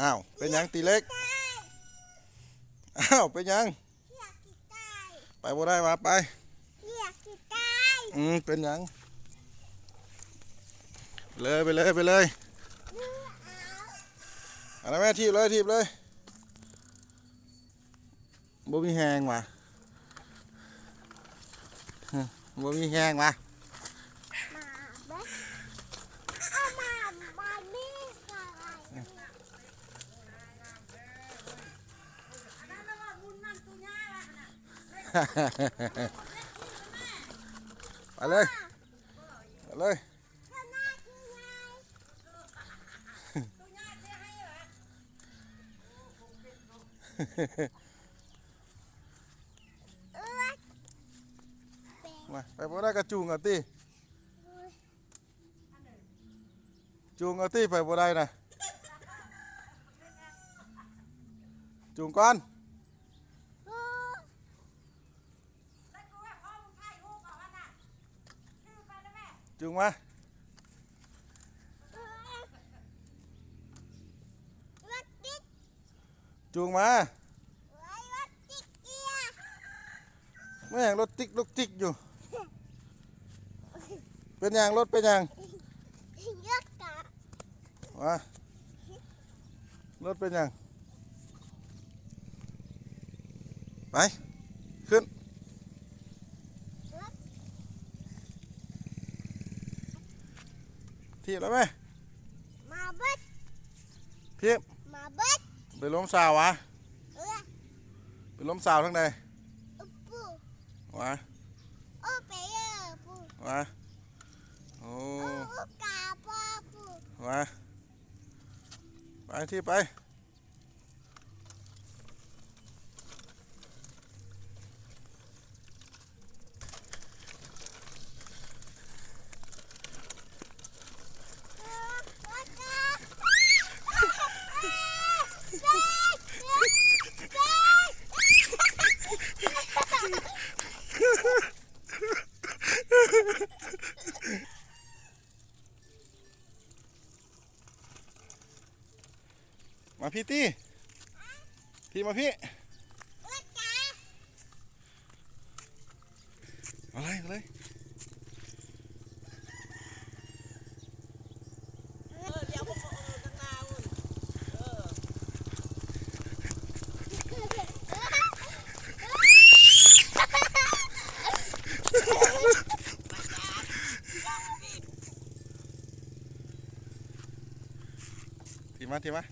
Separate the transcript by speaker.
Speaker 1: อ้าวเป็นยังตีเล็กอ้าวเป็นยังไปบ่ได้มาไปเป็นยังเลยไปเลยไปเลยอะไรแม่ทีบเลยทีบเลยบ่มีแหงว่ะบ่มีแหงว่ะไปเลยไปเลยมาไปบ่ได้กระจูงเอาตีจูงเอาตีไปบ่ได้นะจูงก่อนจูงมาจูงมาไม่อย่างรถติ๊กรถติ๊กอยู่เป็นอย่างรถเป็นอย่างวะรถเป็นอย่างไปขึ้นทีบแล้วไหม
Speaker 2: มาเบิด
Speaker 1: ทีบ
Speaker 2: มาเบิด
Speaker 1: ไปล้มสาววะไปล้มสาวทั้งใด
Speaker 2: ปู
Speaker 1: วะ
Speaker 2: โอ้ไปเยอะปู
Speaker 1: วะโอ้
Speaker 2: กาพ่อปู
Speaker 1: วะไปที่ไปมาพี่ตี้พี่มาพี่อะไรอะไร
Speaker 3: เดี๋ยวผมเอาตั้งนาน
Speaker 1: ทีมาทีมา